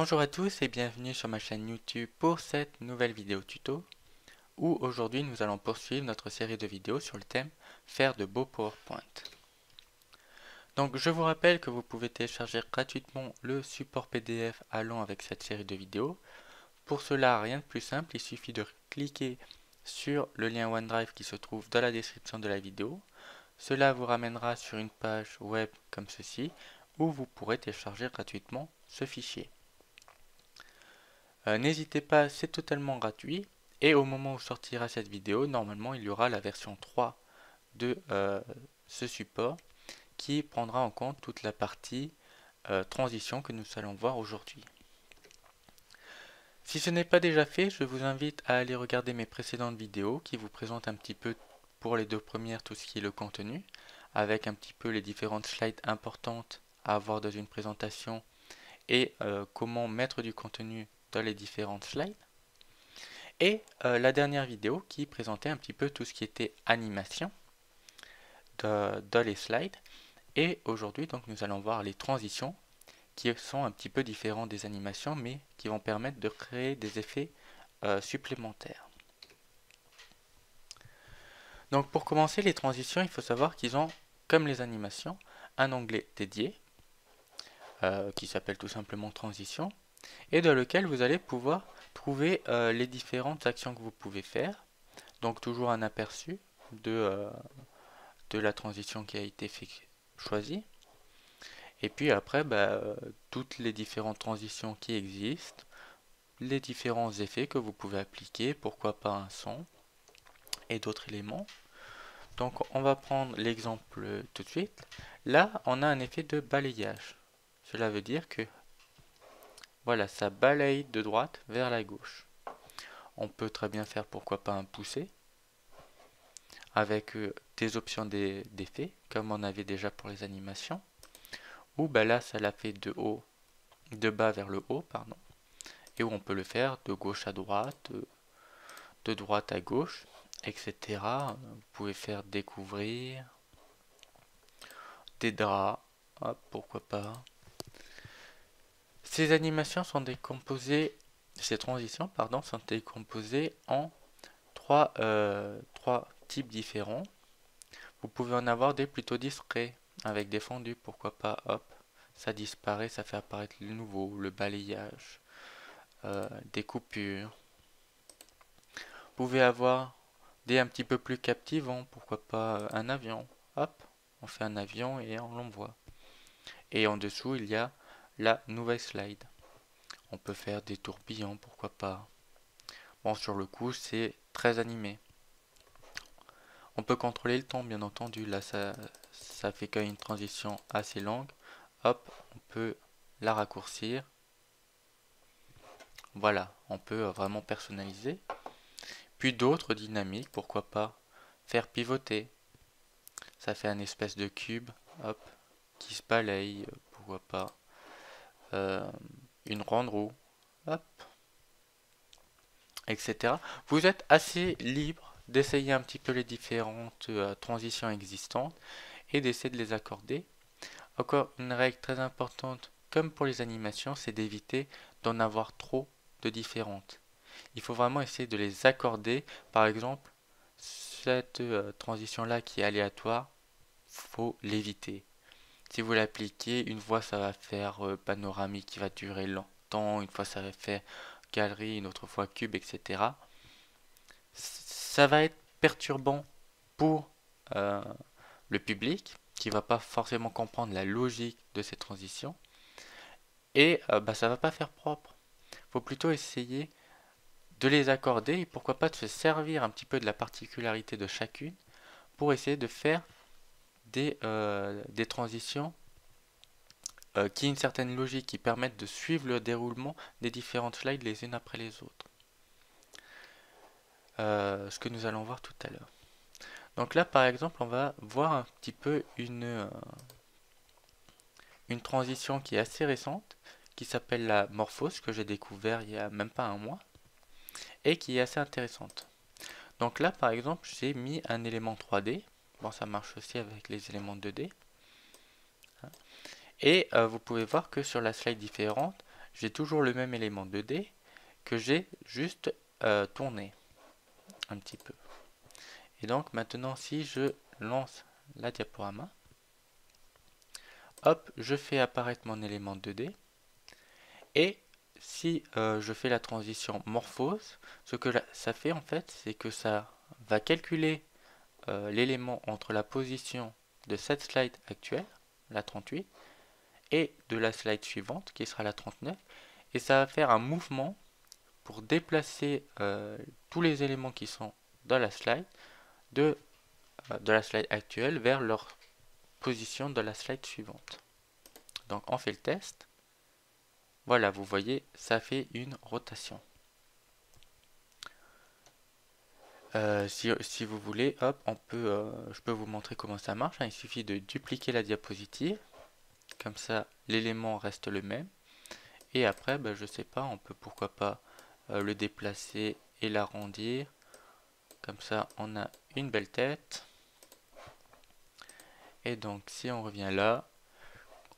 Bonjour à tous et bienvenue sur ma chaîne YouTube pour cette nouvelle vidéo tuto où aujourd'hui nous allons poursuivre notre série de vidéos sur le thème faire de beaux PowerPoint. Donc je vous rappelle que vous pouvez télécharger gratuitement le support PDF allant avec cette série de vidéos. Pour cela, rien de plus simple, il suffit de cliquer sur le lien OneDrive qui se trouve dans la description de la vidéo. Cela vous ramènera sur une page web comme ceci où vous pourrez télécharger gratuitement ce fichier. N'hésitez pas, c'est totalement gratuit et au moment où sortira cette vidéo, normalement il y aura la version 3 de ce support qui prendra en compte toute la partie transition que nous allons voir aujourd'hui. Si ce n'est pas déjà fait, je vous invite à aller regarder mes précédentes vidéos qui vous présentent un petit peu pour les deux premières tout ce qui est le contenu, avec un petit peu les différentes slides importantes à avoir dans une présentation et comment mettre du contenu dans les différentes slides. Et la dernière vidéo qui présentait un petit peu tout ce qui était animation dans les slides. Et aujourd'hui, donc, nous allons voir les transitions qui sont un petit peu différentes des animations, mais qui vont permettre de créer des effets supplémentaires. Donc pour commencer, les transitions, il faut savoir qu'ils ont, comme les animations, un onglet dédié qui s'appelle tout simplement transition et dans lequel vous allez pouvoir trouver les différentes actions que vous pouvez faire. Donc toujours un aperçu de la transition qui a été choisie. Et puis après, toutes les différentes transitions qui existent, les différents effets que vous pouvez appliquer, pourquoi pas un son et d'autres éléments. Donc on va prendre l'exemple tout de suite. Là, on a un effet de balayage. Cela veut dire que voilà, ça balaye de droite vers la gauche. On peut très bien faire pourquoi pas un poussé avec des options d'effets comme on avait déjà pour les animations. Ou là, ça l'a fait de bas vers le haut, pardon. Et où on peut le faire de gauche à droite, de droite à gauche, etc. Vous pouvez faire découvrir des draps, hop, pourquoi pas. Ces animations sont décomposées, ces transitions, pardon, sont décomposées en trois types différents. Vous pouvez en avoir des plutôt discrets, avec des fondus, pourquoi pas, hop, ça disparaît, ça fait apparaître le nouveau, le balayage, des coupures. Vous pouvez avoir des un petit peu plus captivants, pourquoi pas un avion, hop, on fait un avion et on l'envoie. Et en dessous, il y a la nouvelle slide. On peut faire des tourbillons, pourquoi pas. Bon, sur le coup, c'est très animé. On peut contrôler le temps, bien entendu. Là, ça fait quand même une transition assez longue. Hop, on peut la raccourcir. Voilà, on peut vraiment personnaliser. Puis d'autres dynamiques, pourquoi pas faire pivoter. Ça fait un espèce de cube, hop, qui se balaye, pourquoi pas. Une ronde roue, hop, etc. Vous êtes assez libre d'essayer un petit peu les différentes transitions existantes et d'essayer de les accorder. Encore une règle très importante, comme pour les animations, c'est d'éviter d'en avoir trop de différentes. Il faut vraiment essayer de les accorder. Par exemple, cette transition-là qui est aléatoire, faut l'éviter. Si vous l'appliquez, une fois ça va faire panoramique qui va durer longtemps, une fois ça va faire galerie, une autre fois cube, etc. Ça va être perturbant pour le public qui va pas forcément comprendre la logique de ces transitions et ça va pas faire propre. Faut plutôt essayer de les accorder et pourquoi pas de se servir un petit peu de la particularité de chacune pour essayer de faire des transitions qui aient une certaine logique, qui permettent de suivre le déroulement des différentes slides les unes après les autres. Ce que nous allons voir tout à l'heure. Donc là, par exemple, on va voir un petit peu une transition qui est assez récente, qui s'appelle la morphose, que j'ai découvert il y a même pas un mois, et qui est assez intéressante. Donc là, par exemple, j'ai mis un élément 3D. Bon, ça marche aussi avec les éléments 2D. Et vous pouvez voir que sur la slide différente, j'ai toujours le même élément 2D que j'ai juste tourné un petit peu. Et donc maintenant si je lance la diaporama, hop, je fais apparaître mon élément 2D. Et si je fais la transition morphose, ce que ça fait en fait, c'est que ça va calculer l'élément entre la position de cette slide actuelle, la 38, et de la slide suivante, qui sera la 39, et ça va faire un mouvement pour déplacer tous les éléments qui sont dans la slide, de la slide actuelle vers leur position de la slide suivante. Donc on fait le test. Voilà, vous voyez, ça fait une rotation. Si vous voulez, hop, je peux vous montrer comment ça marche. Il suffit de dupliquer la diapositive. Comme ça, l'élément reste le même. Et après, je sais pas, on peut pourquoi pas le déplacer et l'arrondir. Comme ça, on a une belle tête. Et donc, si on revient là,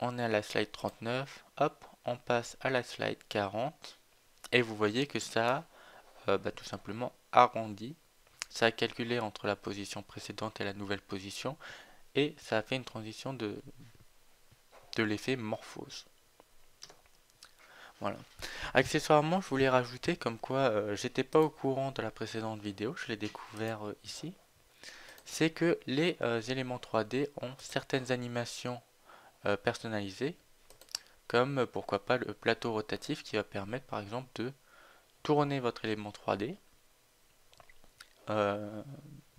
on est à la slide 39. Hop, on passe à la slide 40. Et vous voyez que ça a tout simplement arrondi. Ça a calculé entre la position précédente et la nouvelle position. Et ça a fait une transition de l'effet morphose. Voilà. Accessoirement, je voulais rajouter comme quoi j'étais pas au courant de la précédente vidéo, je l'ai découvert ici. C'est que les éléments 3D ont certaines animations personnalisées, comme pourquoi pas le plateau rotatif qui va permettre par exemple de tourner votre élément 3D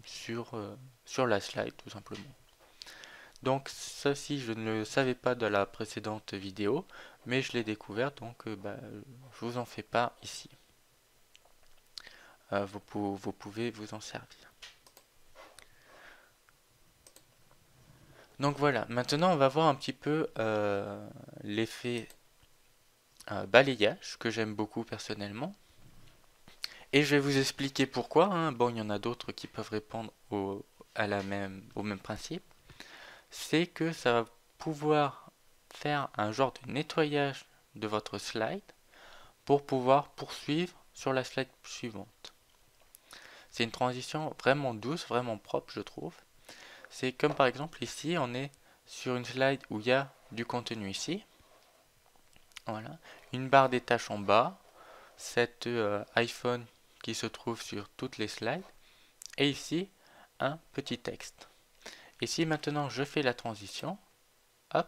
sur la slide tout simplement. Donc ceci je ne le savais pas de la précédente vidéo, mais je l'ai découvert, donc je vous en fais pas ici. Vous pouvez vous en servir. Donc voilà, maintenant on va voir un petit peu l'effet balayage que j'aime beaucoup personnellement. Et je vais vous expliquer pourquoi. Bon, il y en a d'autres qui peuvent répondre au même principe. C'est que ça va pouvoir faire un genre de nettoyage de votre slide pour pouvoir poursuivre sur la slide suivante. C'est une transition vraiment douce, vraiment propre, je trouve. C'est comme par exemple ici, on est sur une slide où il y a du contenu ici. Voilà. Une barre des tâches en bas. Cet iPhone qui se trouve sur toutes les slides. Et ici, un petit texte. Et si maintenant je fais la transition, hop,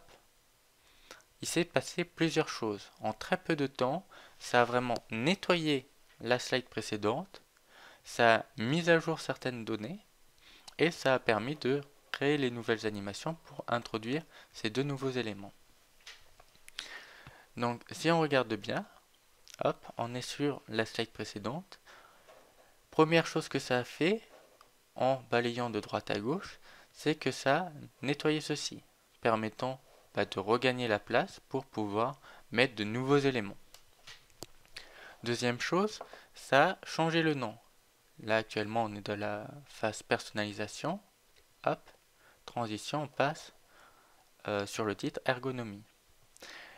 il s'est passé plusieurs choses. En très peu de temps, ça a vraiment nettoyé la slide précédente, ça a mis à jour certaines données, et ça a permis de créer les nouvelles animations pour introduire ces deux nouveaux éléments. Donc si on regarde bien, hop, on est sur la slide précédente. Première chose que ça a fait, en balayant de droite à gauche, c'est que ça a nettoyé ceci, permettant de regagner la place pour pouvoir mettre de nouveaux éléments. Deuxième chose, ça a changé le nom. Là actuellement on est dans la phase personnalisation. Hop, transition, on passe sur le titre ergonomie.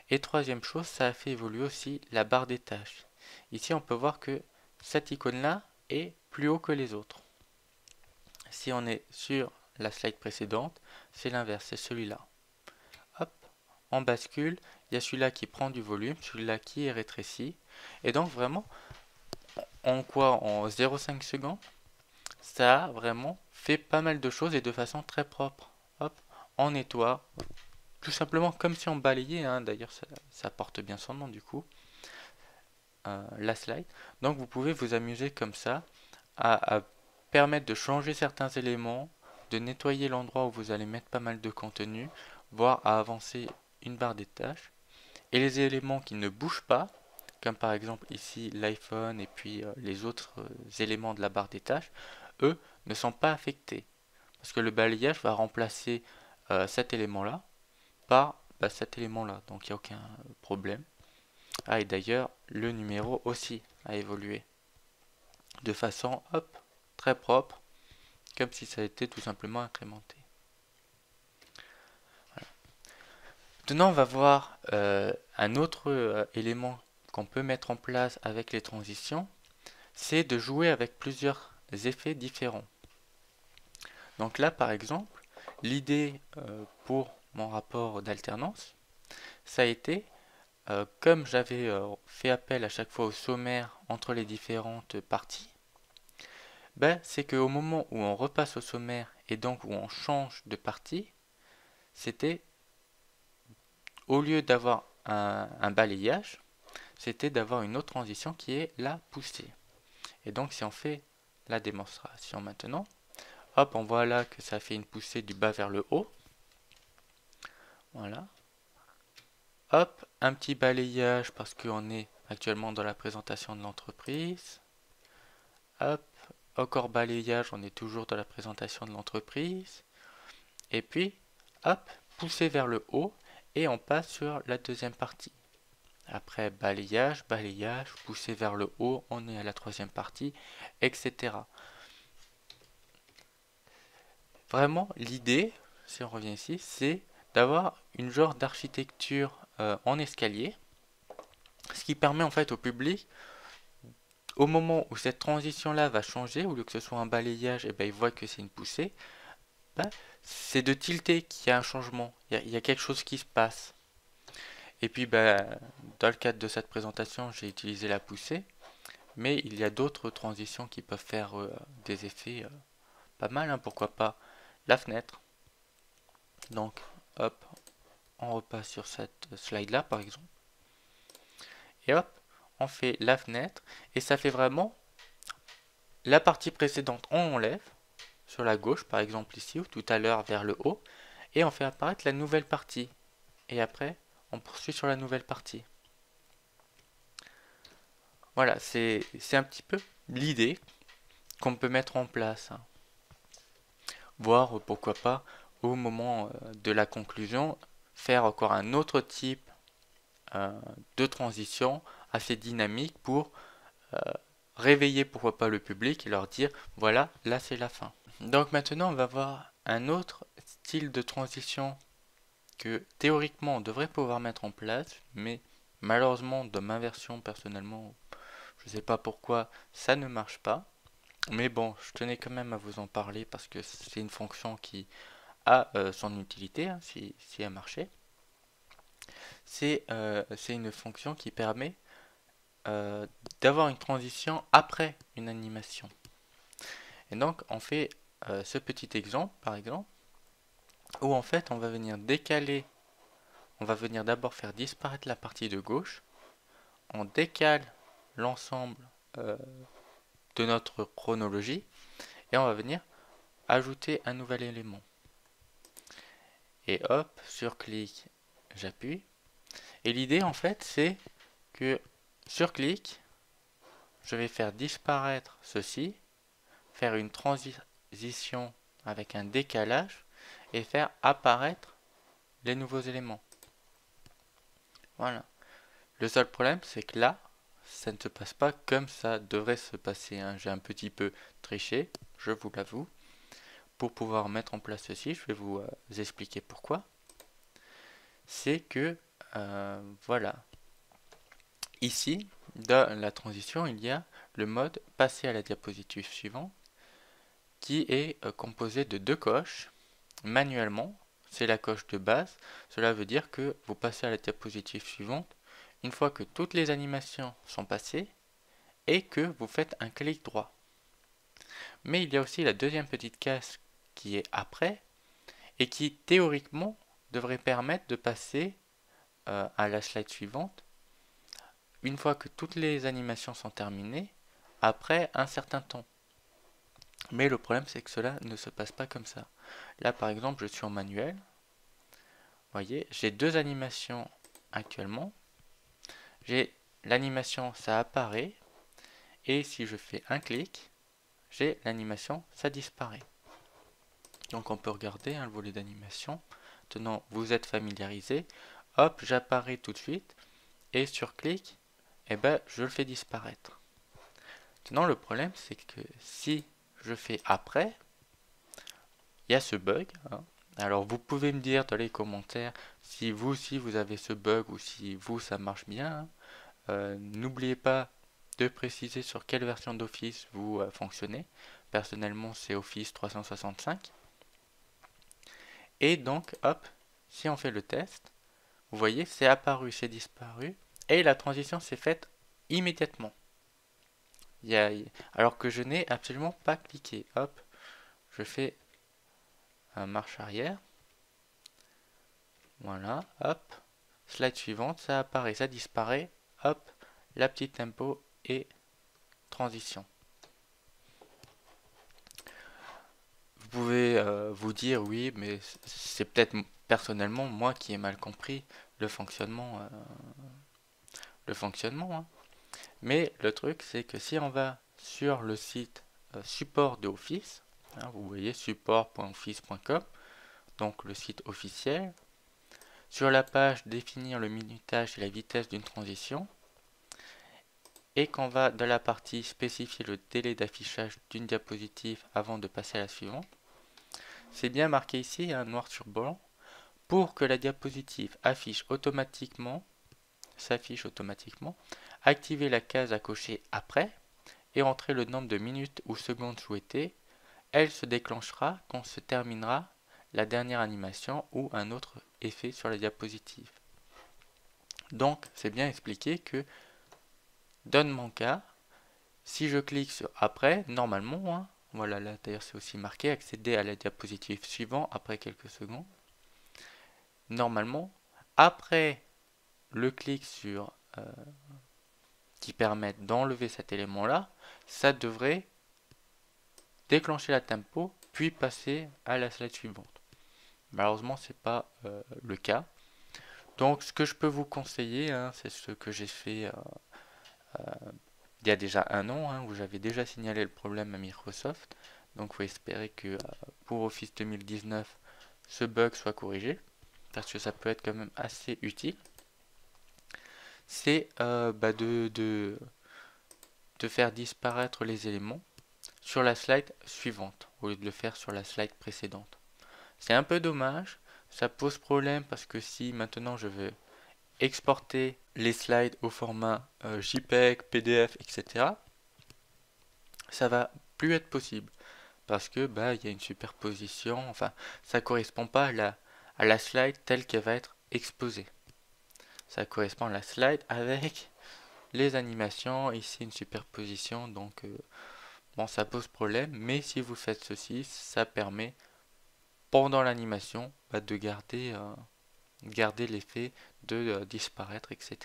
Et troisième chose, ça a fait évoluer aussi la barre des tâches. Ici on peut voir que cette icône là est plus haut que les autres. Si on est sur la slide précédente, c'est l'inverse, c'est celui-là. Hop, on bascule, il y a celui-là qui prend du volume, celui-là qui est rétréci. Et donc vraiment, en 0,5 secondes, ça a vraiment fait pas mal de choses et de façon très propre. Hop, on nettoie, tout simplement comme si on balayait, d'ailleurs ça porte bien son nom du coup, la slide. Donc vous pouvez vous amuser comme ça à permettre de changer certains éléments, de nettoyer l'endroit où vous allez mettre pas mal de contenu, voire à avancer une barre des tâches. Et les éléments qui ne bougent pas, comme par exemple ici l'iPhone et puis les autres éléments de la barre des tâches, eux ne sont pas affectés. Parce que le balayage va remplacer cet élément-là par cet élément-là. Donc il n'y a aucun problème. Ah, et d'ailleurs, le numéro aussi a évolué de façon très propre, comme si ça a été tout simplement incrémenté. Voilà. Maintenant, on va voir un autre élément qu'on peut mettre en place avec les transitions, c'est de jouer avec plusieurs effets différents. Donc là, par exemple, l'idée pour mon rapport d'alternance, ça a été, comme j'avais fait appel à chaque fois au sommaire entre les différentes parties, ben, c'est qu'au moment où on repasse au sommaire et donc où on change de partie, c'était, au lieu d'avoir un balayage, c'était d'avoir une autre transition qui est la poussée. Et donc si on fait la démonstration maintenant, hop, on voit là que ça fait une poussée du bas vers le haut. Voilà. Hop, un petit balayage parce qu'on est actuellement dans la présentation de l'entreprise. Hop, encore balayage, on est toujours dans la présentation de l'entreprise. Et puis, hop, poussée vers le haut et on passe sur la deuxième partie. Après balayage, balayage, poussée vers le haut, on est à la troisième partie, etc. Vraiment, l'idée, si on revient ici, c'est d'avoir une genre d'architecture en escalier, ce qui permet en fait au public, au moment où cette transition-là va changer, au lieu que ce soit un balayage, et ben, il voit que c'est une poussée, ben, c'est de tilter qu'il y a un changement, il y a quelque chose qui se passe. Et puis, ben, dans le cadre de cette présentation, j'ai utilisé la poussée, mais il y a d'autres transitions qui peuvent faire des effets pas mal, hein, pourquoi pas la fenêtre. Donc, hop, on repasse sur cette slide là par exemple. Et hop, on fait la fenêtre. Et ça fait vraiment la partie précédente, on enlève sur la gauche par exemple ici, ou tout à l'heure vers le haut. Et on fait apparaître la nouvelle partie. Et après, on poursuit sur la nouvelle partie. Voilà, c'est un petit peu l'idée qu'on peut mettre en place. Voir pourquoi pas au moment de la conclusion, faire encore un autre type de transition assez dynamique pour réveiller pourquoi pas le public et leur dire voilà, là c'est la fin. Donc maintenant on va voir un autre style de transition que théoriquement on devrait pouvoir mettre en place, mais malheureusement dans ma version personnellement, je sais pas pourquoi ça ne marche pas. Mais bon, je tenais quand même à vous en parler parce que c'est une fonction qui a son utilité, hein, si elle marchait. C'est une fonction qui permet d'avoir une transition après une animation. Et donc on fait ce petit exemple par exemple où en fait on va venir décaler, on va venir d'abord faire disparaître la partie de gauche, on décale l'ensemble de notre chronologie et on va venir ajouter un nouvel élément. Et hop, sur clic, j'appuie. Et l'idée en fait c'est que sur clic, je vais faire disparaître ceci, faire une transition avec un décalage et faire apparaître les nouveaux éléments. Voilà. Le seul problème, c'est que là, ça ne se passe pas comme ça devrait se passer, hein. J'ai un petit peu triché, je vous l'avoue. Pour pouvoir mettre en place ceci, je vais vous expliquer pourquoi. C'est que, voilà. Ici, dans la transition, il y a le mode passer à la diapositive suivante qui est composé de deux coches manuellement. C'est la coche de base. Cela veut dire que vous passez à la diapositive suivante une fois que toutes les animations sont passées et que vous faites un clic droit. Mais il y a aussi la deuxième petite case qui est après et qui théoriquement devrait permettre de passer à la slide suivante une fois que toutes les animations sont terminées après un certain temps. Mais le problème c'est que cela ne se passe pas comme ça. Là par exemple je suis en manuel. Vous voyez, j'ai deux animations actuellement. J'ai l'animation, ça apparaît. Et si je fais un clic, j'ai l'animation, ça disparaît. Donc on peut regarder le volet d'animation. Maintenant, vous êtes familiarisé. Hop, j'apparais tout de suite. Et sur clic, eh ben, je le fais disparaître. Maintenant, le problème, c'est que si je fais après, il y a ce bug, hein, Alors vous pouvez me dire dans les commentaires si vous aussi vous avez ce bug ou si vous ça marche bien. N'oubliez pas de préciser sur quelle version d'Office vous fonctionnez. Personnellement c'est Office 365. Et donc hop, si on fait le test, vous voyez c'est apparu, c'est disparu et la transition s'est faite immédiatement. Alors que je n'ai absolument pas cliqué. Hop, je fais un marche arrière. Voilà, hop. Slide suivante, ça apparaît, ça disparaît. Hop, la petite tempo et transition. Vous pouvez vous dire oui, mais c'est peut-être personnellement moi qui ai mal compris le fonctionnement. Hein. Mais le truc, c'est que si on va sur le site support de Office, hein, vous voyez support.office.com, donc le site officiel, sur la page définir le minutage et la vitesse d'une transition, et qu'on va dans la partie spécifier le délai d'affichage d'une diapositive avant de passer à la suivante, c'est bien marqué ici, hein, noir sur blanc, pour que la diapositive s'affiche automatiquement, activez la case à cocher après et entrez le nombre de minutes ou secondes souhaitées. Elle se déclenchera quand se terminera la dernière animation ou un autre effet sur la diapositive. Donc c'est bien expliqué que dans mon cas, si je clique sur après, normalement, hein, voilà, là d'ailleurs c'est aussi marqué accéder à la diapositive suivante après quelques secondes. Normalement, après le clic sur qui permet d'enlever cet élément là, ça devrait déclencher la tempo puis passer à la slide suivante. Malheureusement c'est pas le cas. Donc ce que je peux vous conseiller, hein, c'est ce que j'ai fait il y a déjà un an, hein, où j'avais déjà signalé le problème à Microsoft. Donc il faut espérer que pour Office 2019 ce bug soit corrigé, parce que ça peut être quand même assez utile. C'est de faire disparaître les éléments sur la slide suivante au lieu de le faire sur la slide précédente. C'est un peu dommage, ça pose problème parce que si maintenant je veux exporter les slides au format JPEG, PDF, etc., ça va plus être possible parce que il y a une superposition, enfin ça correspond pas à la slide telle qu'elle va être exposée. Ça correspond à la slide avec les animations, ici une superposition, donc bon ça pose problème, mais si vous faites ceci, ça permet pendant l'animation de garder l'effet de disparaître, etc.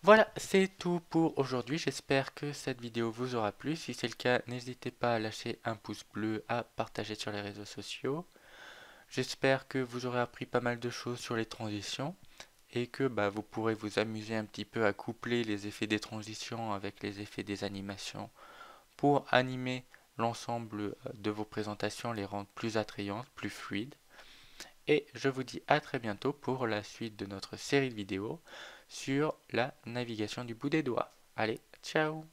Voilà, c'est tout pour aujourd'hui. J'espère que cette vidéo vous aura plu. Si c'est le cas, n'hésitez pas à lâcher un pouce bleu, à partager sur les réseaux sociaux. J'espère que vous aurez appris pas mal de choses sur les transitions et que vous pourrez vous amuser un petit peu à coupler les effets des transitions avec les effets des animations pour animer l'ensemble de vos présentations, les rendre plus attrayantes, plus fluides. Et je vous dis à très bientôt pour la suite de notre série de vidéos sur la navigation du bout des doigts. Allez, ciao!